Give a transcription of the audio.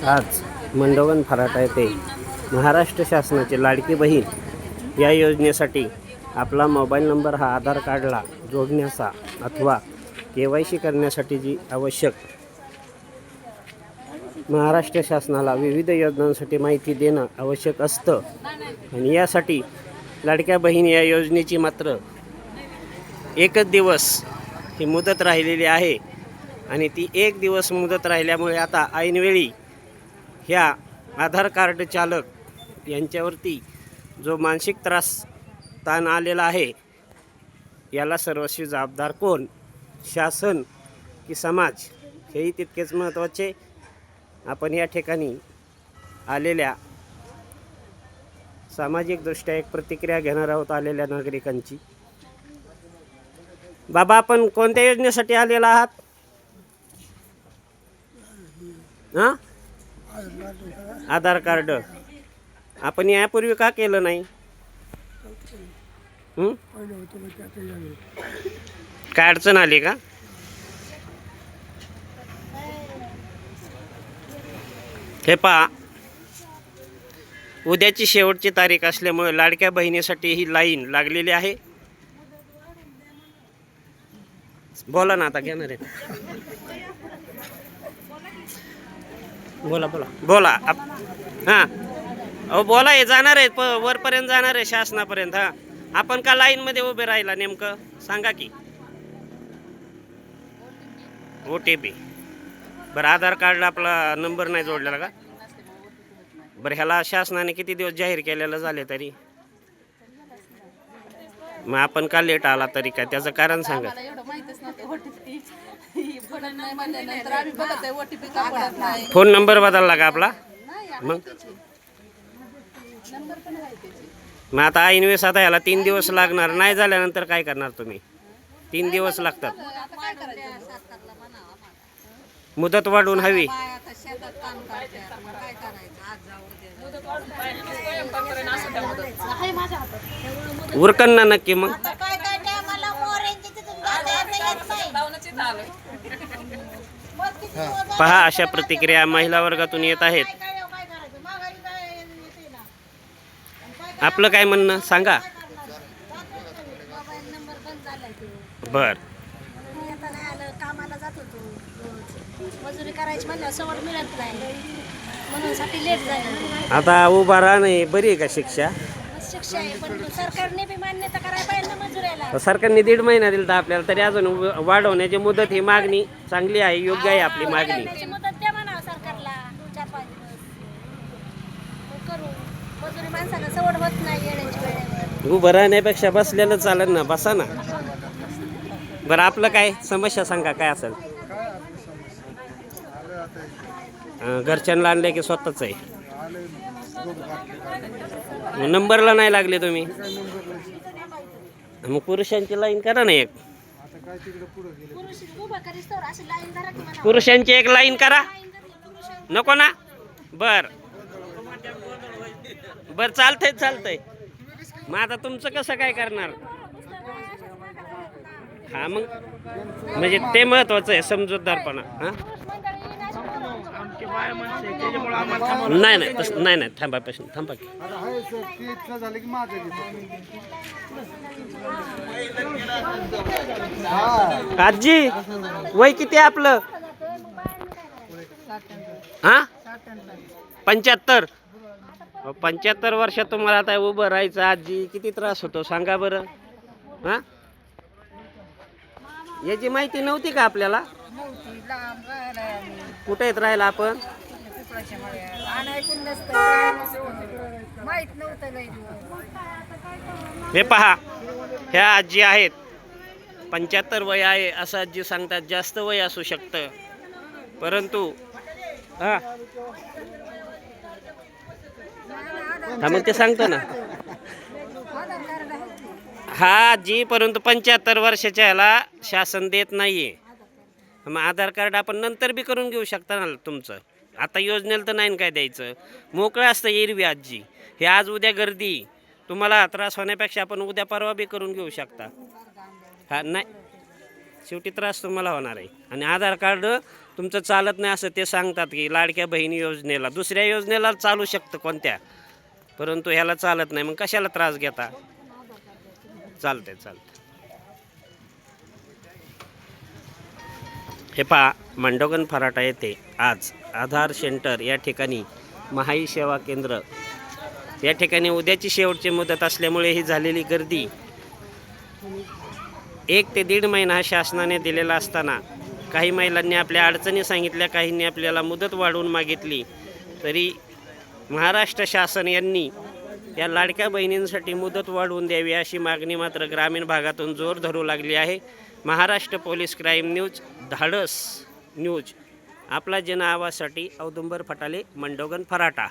आज मंडवण फराटा येथे महाराष्ट्र शासनाची लाडकी बहीण या योजनेसाठी आपला मोबाईल नंबर हा आधार कार्डला जोडण्याचा अथवा KYC करण्यासाठी जी आवश्यक महाराष्ट्र शासनाला विविध योजनांसाठी माहिती देणं आवश्यक असतं आणि यासाठी लाडक्या बहीण या योजनेची मात्र एकच दिवस ही मुदत राहिलेली आहे आणि ती एक दिवस मुदत राहिल्यामुळे आता ऐनवेळी ह्या आधार कार्ड चालक यांच्यावरती जो मानसिक ताण आलेला आहे याला सर्वस्वी जबाबदार कोण, शासन की समाज, हेही तितकेच महत्त्वाचे. आपण या ठिकाणी आलेल्या सामाजिकदृष्ट्या एक प्रतिक्रिया घेणार आहोत आलेल्या नागरिकांची. बाबा, आपण कोणत्या योजनेसाठी आलेला आहात? हां, आधार कार्ड. आपण यापूर्वी का केलं नाही? काय अडचण आली का? हे पहा, उद्याची शेवटची तारीख असल्यामुळे लाडक्या बहिणीसाठी ही लाईन लागलेली आहे. बोला ना, आता घेणार आहे. बोला बोला बोला. हां, अहो बोला. हे जाणार आहे वरपर्यंत, जाणार आहे शासनापर्यंत. हां, आपण का लाईनमध्ये उभे राहिला नेमकं सांगा की. OTP. बरं, आधार कार्डला आपला नंबर नाही जोडलेला का? बरं, ह्याला शासनाने किती दिवस जाहीर केलेलं झाले तरी मग आपण का लेट आला तरी काय त्याचं कारण सांगा. फोन नंबर बदलला का आपला? मग आता ऐनवेळेस आता ह्याला 3 दिवस लागणार. नाही झाल्यानंतर काय करणार तुम्ही? 3 दिवस लागतात. मुदत वाढवून हवी. उरकन ना नक्की. मग पहा, अशा प्रतिक्रिया महिला वर्गातून येत आहेत. आपलं काय म्हणणं सांगा. बर, कामाला जात होतो, मजुरी करायची म्हणलं सवड मिळत नाही म्हणून साठी लेट झाली. आता उभा राहणे बरी आहे का शिक्षा? शिक्षा आहे, पण सरकारने बी मान्यता करायला पाहिजे ना मजुराला. सरकारने 1.5 महिना दिला तर आपल्याला तरी अजून वाढवण्याची मुदत ही मागणी चांगली आहे, योग्य आहे आपली मागणी. मुदत द्या म्हणावं सरकारला 4-5 दिवस करू. मजुरी माणसाला सवड होत नाही येण्याची वेळेवर. उभं राहण्यापेक्षा बसलेलं चालेल ना, बसा ना. बरं, आपलं काय समस्या सांगा, काय असेल? घरच्यांना आणले की स्वतःच आहे? नंबरला नाही लागले तुम्ही? मग पुरुषांची लाईन करा ना एक. पुरुषांची एक लाईन करा. नको ना? बर बर, चालतंय चालतंय. मग आता तुमचं कसं काय करणार? हा, मग म्हणजे ते महत्वाचं आहे, समजूतदारपणा. हां, नाही नाही तसं नाही नाही. थांबा थांबा की. आजी, वय किती आहे आपलं? हां, 75. 75 वर्षात तुम्हाला आता उभं राहायचं. आजी, किती त्रास होतो सांगा बरं. हां, याची माहिती नव्हती का आपल्याला? कुठे येत राहिला आपण? हे पहा, ह्या आजी आहेत, 75 वय आहे असं आजी सांगतात. जास्त वय असू शकतं, परंतु हा मग ते सांगतो ना. हा आजी, परंतु 75 वर्षाच्या ह्याला शासन देत नाहीये. मग आधार कार्ड आपण नंतर बी करून घेऊ शकता ना तुमचं. आता योजनेला तर नाही काय द्यायचं, मोकळं असतं एरवी. आजी, हे आज उद्या गर्दी, तुम्हाला त्रास होण्यापेक्षा आपण उद्या परवा बी करून घेऊ शकता. हा, नाही, शेवटी त्रास तुम्हाला होणार आहे. आणि आधार कार्ड तुमचं चालत नाही असं ते सांगतात की लाडक्या बहिणी योजनेला, दुसऱ्या योजनेला चालू शकतं कोणत्या, परंतु ह्याला चालत नाही. मग कशाला त्रास घेता? चालतंय. हे पहा, मंडोगण फराटा येथे आज आधार सेंटर या ठिकाणी महाई सेवा केंद्र या ठिकाणी उद्याची शेवटची मुदत असल्यामुळे ही झालेली गर्दी 1 ते 1.5 महिना शासनाने दिलेला असताना काही महिलांनी आपल्या अडचणी सांगितल्या, काहींनी आपल्याला मुदत वाढवून मागितली, तरी महाराष्ट्र शासन यांनी या लाडक्या बहिणींसाठी मुदत वाढवून द्यावी अशी मागणी मात्र ग्रामीण भागातून जोर धरू लागली आहे. महाराष्ट्र पोलीस क्राईम न्यूज, धाडस न्यूज, आपला जन आवाजसाठी औदुंबर फटाले, मंडोगण फराटा.